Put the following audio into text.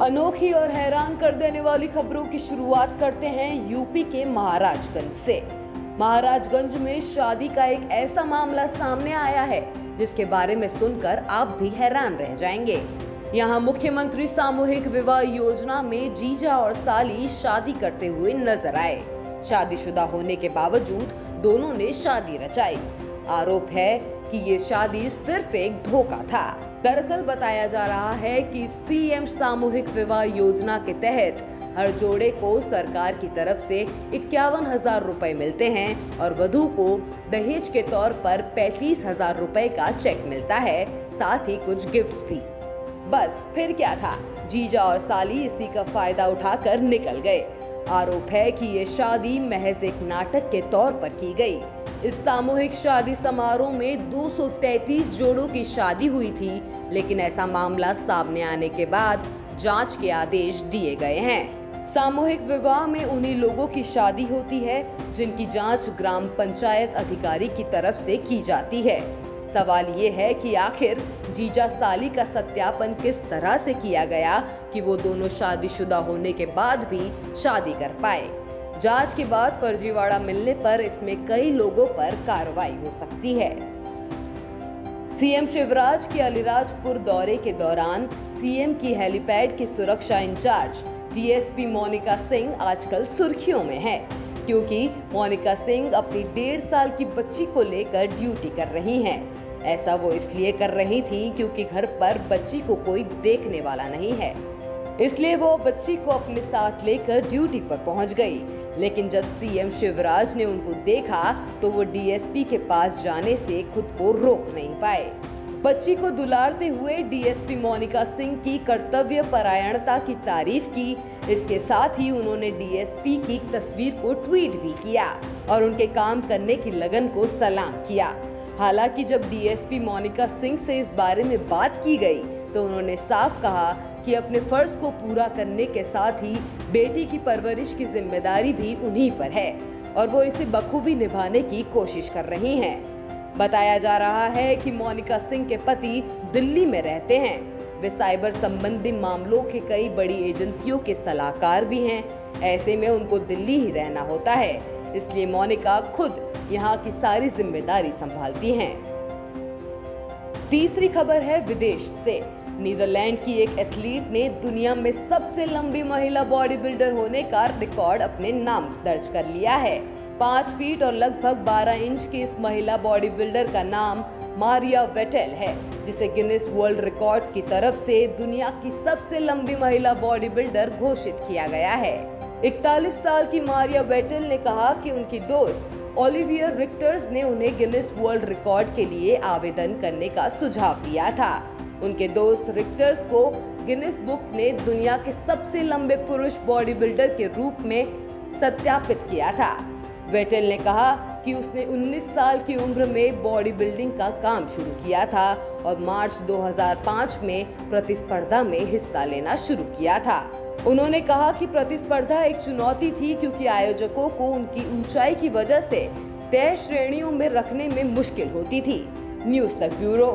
अनोखी और हैरान कर देने वाली खबरों की शुरुआत करते हैं यूपी के महाराजगंज से। महाराजगंज में शादी का एक ऐसा मामला सामने आया है जिसके बारे में सुनकर आप भी हैरान रह जाएंगे। यहाँ मुख्यमंत्री सामूहिक विवाह योजना में जीजा और साली शादी करते हुए नजर आए। शादीशुदा होने के बावजूद दोनों ने शादी रचाई। आरोप है कि ये शादी सिर्फ एक धोखा था। दरअसल बताया जा रहा है कि सीएम सामूहिक विवाह योजना के तहत हर जोड़े को सरकार की तरफ से 51,000 रुपए मिलते हैं और वधू को दहेज के तौर पर 35,000 रुपए का चेक मिलता है, साथ ही कुछ गिफ्ट्स भी। बस फिर क्या था, जीजा और साली इसी का फायदा उठाकर निकल गए। आरोप है कि ये शादी महज एक नाटक के तौर पर की गई। इस सामूहिक शादी समारोह में 233 जोड़ों की शादी हुई थी, लेकिन ऐसा मामला सामने आने के बाद जांच के आदेश दिए गए हैं। सामूहिक विवाह में उन्हीं लोगों की शादी होती है जिनकी जांच ग्राम पंचायत अधिकारी की तरफ से की जाती है। सवाल ये है कि आखिर जीजा साली का सत्यापन किस तरह से किया गया कि वो दोनों शादीशुदा होने के बाद भी शादी कर पाए। जांच के बाद फर्जीवाड़ा मिलने पर इसमें कई लोगों पर कार्रवाई हो सकती है। सीएम शिवराज के अलीराजपुर दौरे के दौरान सीएम की हेलीपैड की सुरक्षा इंचार्ज डीएसपी मोनिका सिंह आजकल सुर्खियों में है, क्योंकि मोनिका सिंह अपनी 1.5 साल की बच्ची को लेकर ड्यूटी कर रही हैं। ऐसा वो इसलिए कर रही थी क्योंकि घर पर बच्ची को कोई देखने वाला नहीं है, इसलिए वो बच्ची को अपने साथ लेकर ड्यूटी पर पहुंच गई। लेकिन जब सीएम शिवराज ने उनको देखा तो वो डीएसपी के पास जाने से खुद को रोक नहीं पाए। बच्ची को दुलारते हुए डीएसपी मोनिका सिंह की कर्तव्य परायणता की तारीफ की। इसके साथ ही उन्होंने डीएसपी की तस्वीर को ट्वीट भी किया और उनके काम करने की लगन को सलाम किया। हालांकि जब डीएसपी मोनिका सिंह से इस बारे में बात की गई तो उन्होंने साफ कहा कि अपने फर्ज को पूरा करने के साथ ही बेटी की परवरिश की जिम्मेदारी भी उन्हीं पर है और वो इसे बखूबी निभाने की कोशिश कर रही हैं। बताया जा रहा है कि मोनिका सिंह के पति दिल्ली में रहते हैं। वे साइबर संबंधी मामलों के कई बड़ी एजेंसियों के सलाहकार भी हैं। ऐसे में उनको दिल्ली ही रहना होता है, इसलिए मोनिका खुद यहाँ की सारी जिम्मेदारी संभालती हैं। तीसरी खबर है विदेश से। नीदरलैंड की एक एथलीट ने दुनिया में सबसे लंबी महिला बॉडी बिल्डर होने का रिकॉर्ड अपने नाम दर्ज कर लिया है। 5 फीट और लगभग 12 इंच की इस महिला बॉडी बिल्डर का नाम मारिया वेटेल है, जिसे गिनीज वर्ल्ड रिकॉर्ड्स की तरफ से दुनिया की सबसे लंबी महिला बॉडी बिल्डर घोषित किया गया है। 41 साल की मारिया वेटेल ने कहा कि उनकी दोस्त ओलिवियर रिक्टर्स ने उन्हें गिनीज वर्ल्ड रिकॉर्ड के लिए आवेदन करने का सुझाव दिया था। उनके दोस्त रिक्टर्स को गिनीज बुक ने दुनिया के सबसे लंबे पुरुष बॉडी बिल्डर के रूप में सत्यापित किया था। वेटेल ने कहा कि उसने 19 साल की उम्र में बॉडी बिल्डिंग का काम शुरू किया था और मार्च 2005 में प्रतिस्पर्धा में हिस्सा लेना शुरू किया था। उन्होंने कहा कि प्रतिस्पर्धा एक चुनौती थी क्योंकि आयोजकों को उनकी ऊंचाई की वजह से तय श्रेणियों में रखने में मुश्किल होती थी। न्यूज़ तक ब्यूरो।